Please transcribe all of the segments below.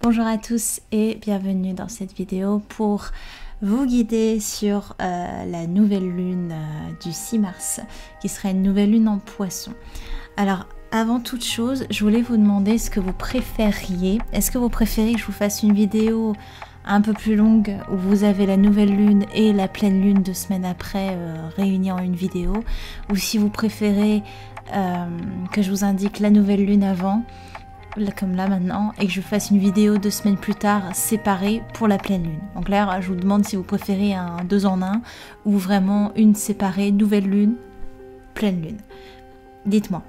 Bonjour à tous et bienvenue dans cette vidéo pour vous guider sur la nouvelle lune du 6 mars qui sera une nouvelle lune en poisson. Alors avant toute chose, je voulais vous demander ce que vous préfériez. Est-ce que vous préférez que je vous fasse une vidéo un peu plus longue où vous avez la nouvelle lune et la pleine lune 2 semaines après réunies en une vidéo, ou si vous préférez que je vous indique la nouvelle lune avant, comme là maintenant, et que je fasse une vidéo 2 semaines plus tard séparée pour la pleine lune. Donc là, je vous demande si vous préférez un 2 en 1 ou vraiment une séparée, nouvelle lune, pleine lune. Dites-moi.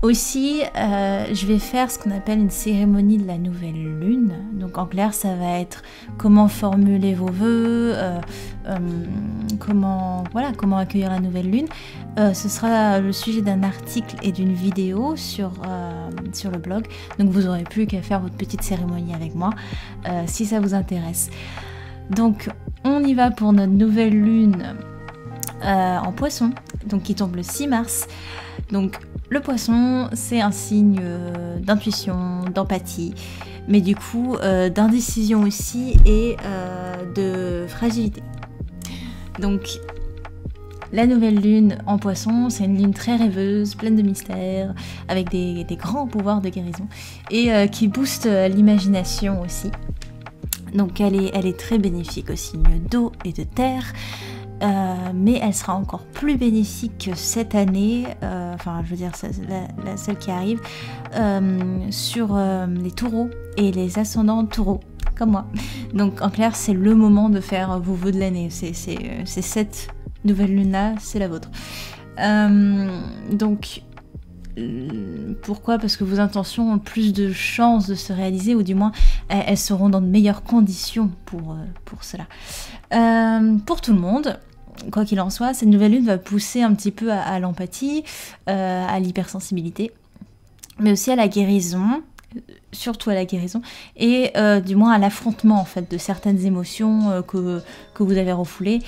Aussi, je vais faire ce qu'on appelle une cérémonie de la nouvelle lune. Donc en clair, ça va être comment formuler vos vœux, comment accueillir la nouvelle lune. Ce sera le sujet d'un article et d'une vidéo sur le blog. Donc vous n'aurez plus qu'à faire votre petite cérémonie avec moi si ça vous intéresse. Donc on y va pour notre nouvelle lune en poisson, donc qui tombe le 6 mars. Donc le poisson, c'est un signe d'intuition, d'empathie, mais du coup d'indécision aussi et de fragilité. Donc la nouvelle lune en poisson, c'est une lune très rêveuse, pleine de mystères, avec des grands pouvoirs de guérison et qui booste l'imagination aussi. Donc elle est très bénéfique aux signes d'eau et de terre. Mais elle sera encore plus bénéfique cette année, celle qui arrive, sur les taureaux et les ascendants taureaux, comme moi. Donc en clair, c'est le moment de faire vos vœux de l'année. C'est cette nouvelle lune-là, c'est la vôtre. Pourquoi ? Parce que vos intentions ont plus de chances de se réaliser, ou du moins elles seront dans de meilleures conditions pour cela. Pour tout le monde, quoi qu'il en soit, cette nouvelle lune va pousser un petit peu à l'empathie, à l'hypersensibilité, mais aussi à la guérison, surtout à la guérison, et du moins à l'affrontement en fait de certaines émotions que vous avez refoulées,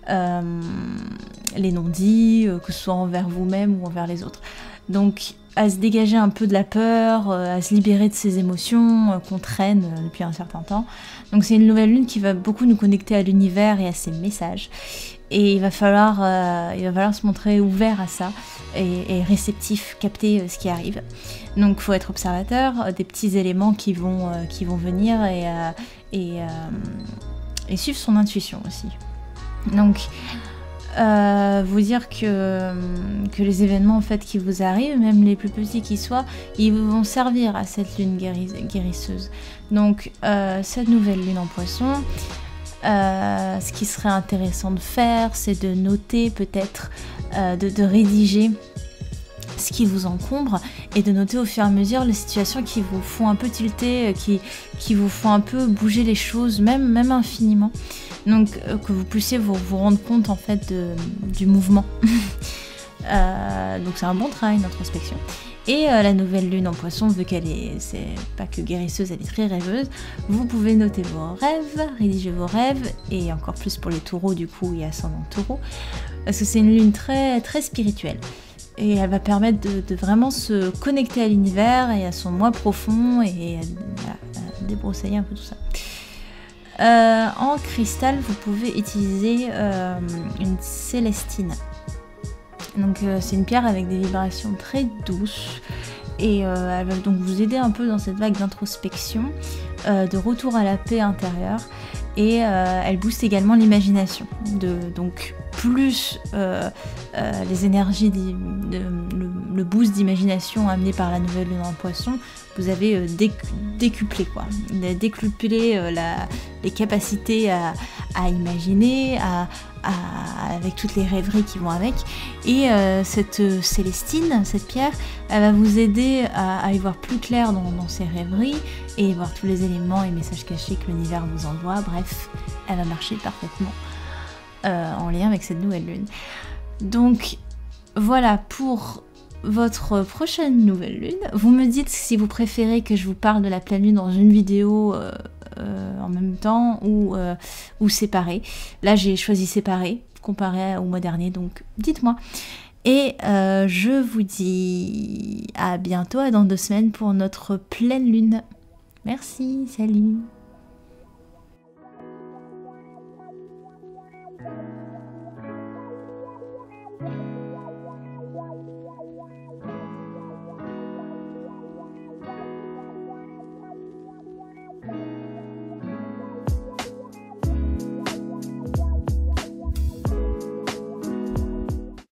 les non-dits, que ce soit envers vous-même ou envers les autres. Donc à se dégager un peu de la peur, à se libérer de ces émotions qu'on traîne depuis un certain temps. Donc c'est une nouvelle lune qui va beaucoup nous connecter à l'univers et à ses messages. Et il va falloir se montrer ouvert à ça et réceptif, capter ce qui arrive. Donc il faut être observateur des petits éléments qui vont venir et suivre son intuition aussi. Donc vous dire que les événements en fait qui vous arrivent, même les plus petits qu'ils soient, ils vont servir à cette lune guérisseuse. Donc cette nouvelle lune en poisson, ce qui serait intéressant de faire, c'est de noter peut-être, de rédiger ce qui vous encombre et de noter au fur et à mesure les situations qui vous font un peu tilter, qui vous font un peu bouger les choses, même infiniment. Donc que vous puissiez vous rendre compte en fait du mouvement. Donc c'est un bon travail d'introspection. Et la nouvelle lune en poisson, vu c'est pas que guérisseuse, elle est très rêveuse, vous pouvez noter vos rêves, rédiger vos rêves, et encore plus pour les taureaux du coup et ascendant taureau, parce que c'est une lune très, très spirituelle. Et elle va permettre de vraiment se connecter à l'univers et à son moi profond et à débroussailler un peu tout ça. En cristal, vous pouvez utiliser une célestine. Donc c'est une pierre avec des vibrations très douces et elle va donc vous aider un peu dans cette vague d'introspection, de retour à la paix intérieure, et elle booste également l'imagination. Donc plus les énergies, le boost d'imagination amené par la nouvelle lune en poisson, vous avez décuplé les capacités à imaginer, avec toutes les rêveries qui vont avec. Et cette célestine, cette pierre, elle va vous aider à y voir plus clair dans ces rêveries et voir tous les éléments et messages cachés que l'univers vous envoie. Bref, elle va marcher parfaitement en lien avec cette nouvelle lune. Donc voilà pour votre prochaine nouvelle lune. Vous me dites si vous préférez que je vous parle de la pleine lune dans une vidéo en même temps ou séparée. Là j'ai choisi séparée comparé au mois dernier, donc dites-moi. Et je vous dis à bientôt, à dans 2 semaines pour notre pleine lune. Merci, salut.